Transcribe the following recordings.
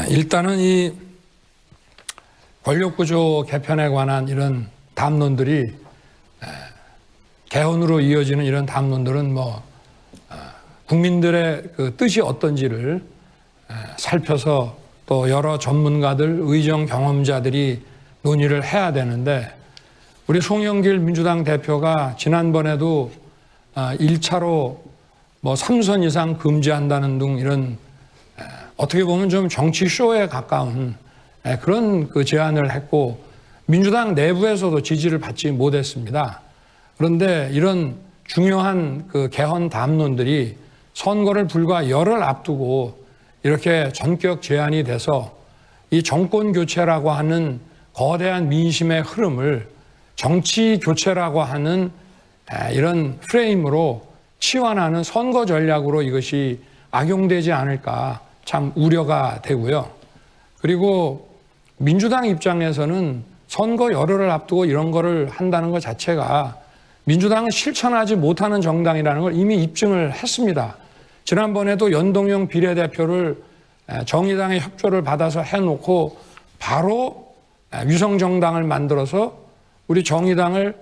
일단은 이 권력구조 개편에 관한 이런 담론들이 개헌으로 이어지는 이런 담론들은 국민들의 그 뜻이 어떤지를 살펴서 또 여러 전문가들, 의정 경험자들이 논의를 해야 되는데 우리 송영길 민주당 대표가 지난번에도 1차로 3선 이상 금지한다는 등 이런 어떻게 보면 좀 정치 쇼에 가까운 그런 그 제안을 했고 민주당 내부에서도 지지를 받지 못했습니다. 그런데 이런 중요한 그 개헌 담론들이 선거를 불과 열흘 앞두고 이렇게 전격 제안이 돼서 이 정권 교체라고 하는 거대한 민심의 흐름을 정치 교체라고 하는 이런 프레임으로 치환하는 선거 전략으로 이것이 악용되지 않을까 참 우려가 되고요. 그리고 민주당 입장에서는 선거 열흘을 앞두고 이런 거를 한다는 것 자체가 민주당은 실천하지 못하는 정당이라는 걸 이미 입증을 했습니다. 지난번에도 연동형 비례대표를 정의당의 협조를 받아서 해놓고 바로 위성정당을 만들어서 우리 정의당을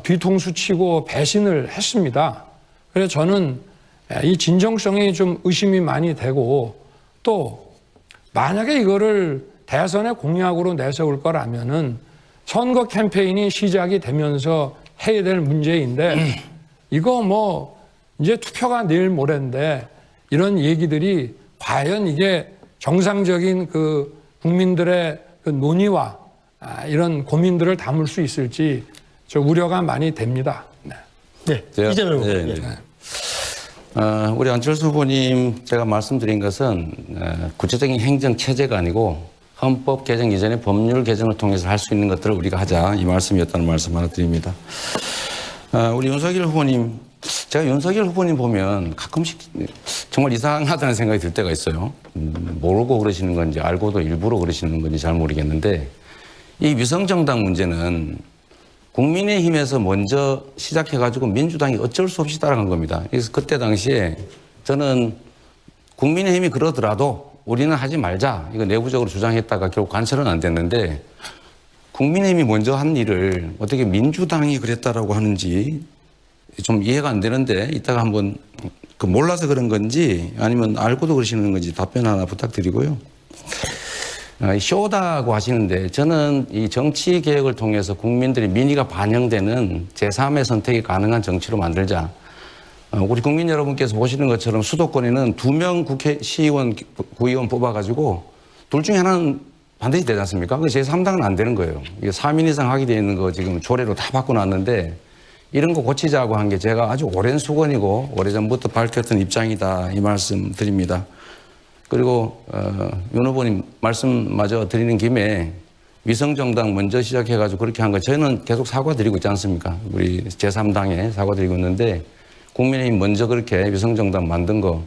뒤통수 치고 배신을 했습니다. 그래서 저는 이 진정성에 좀 의심이 많이 되고 또 만약에 이거를 대선의 공약으로 내세울 거라면은 선거 캠페인이 시작이 되면서 해야 될 문제인데 이거 이제 투표가 내일 모레인데 이런 얘기들이 과연 이게 정상적인 그 국민들의 그 논의와 이런 고민들을 담을 수 있을지 저 우려가 많이 됩니다. 네, 이재명 후보님. 우리 안철수 후보님 제가 말씀드린 것은 구체적인 행정 체제가 아니고 헌법 개정 이전의 법률 개정을 통해서 할 수 있는 것들을 우리가 하자 이 말씀이었다는 말씀 하나 드립니다. 우리 윤석열 후보님, 제가 윤석열 후보님 보면 가끔씩 정말 이상하다는 생각이 들 때가 있어요. 모르고 그러시는 건지 알고도 일부러 그러시는 건지 잘 모르겠는데 이 위성정당 문제는 국민의힘에서 먼저 시작해가지고 민주당이 어쩔 수 없이 따라간 겁니다. 그래서 그때 당시에 저는 국민의힘이 그러더라도 우리는 하지 말자 이거 내부적으로 주장했다가 결국 관철은 안 됐는데 국민의힘이 먼저 한 일을 어떻게 민주당이 그랬다라고 하는지 좀 이해가 안 되는데 이따가 한번 몰라서 그런 건지 아니면 알고도 그러시는 건지 답변 하나 부탁드리고요. 쇼다고 하시는데 저는 이 정치 개혁을 통해서 국민들의 민의가 반영되는 제3의 선택이 가능한 정치로 만들자. 우리 국민 여러분께서 보시는 것처럼 수도권에는 2명 국회의원, 구의원 뽑아가지고 둘 중에 하나는 반드시 되지 않습니까? 그 제3당은 안 되는 거예요. 이게 3인 이상 하게 되어 있는 거 지금 조례로 다 바꿔놨는데 이런 거 고치자고 한 게 제가 아주 오랜 수건이고 오래전부터 밝혔던 입장이다 이 말씀 드립니다. 그리고 윤 후보님 말씀마저 드리는 김에 위성정당 먼저 시작해가지고 그렇게 한 거 저희는 계속 사과드리고 있지 않습니까? 우리 제3당에 사과드리고 있는데 국민의힘 먼저 그렇게 위성정당 만든 거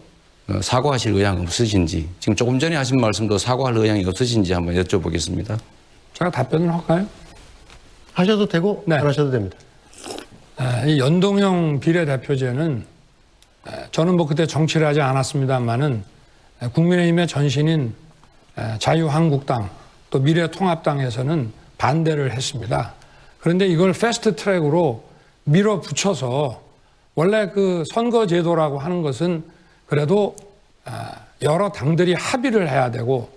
사과하실 의향 없으신지 지금 조금 전에 하신 말씀도 사과할 의향이 없으신지 한번 여쭤보겠습니다. 제가 답변을 할까요? 하셔도 되고 네. 안 하셔도 됩니다. 이 연동형 비례대표제는 저는 그때 정치를 하지 않았습니다만은 국민의힘의 전신인 자유한국당 또 미래통합당에서는 반대를 했습니다. 그런데 이걸 패스트 트랙으로 밀어붙여서 원래 그 선거제도라고 하는 것은 그래도 여러 당들이 합의를 해야 되고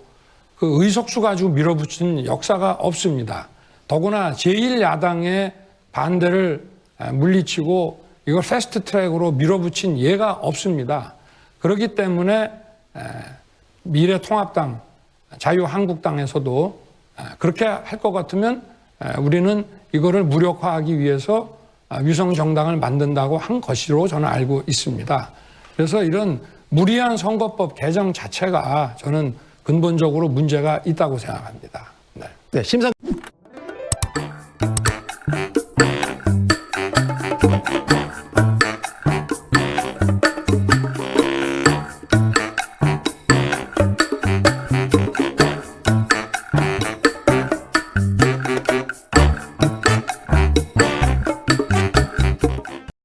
그 의석수 가지고 밀어붙인 역사가 없습니다. 더구나 제1야당의 반대를 물리치고 이걸 패스트 트랙으로 밀어붙인 예가 없습니다. 그렇기 때문에 미래통합당, 자유한국당에서도 그렇게 할 것 같으면 우리는 이거를 무력화하기 위해서 위성정당을 만든다고 한 것으로 저는 알고 있습니다. 그래서 이런 무리한 선거법 개정 자체가 저는 근본적으로 문제가 있다고 생각합니다. 네, 심상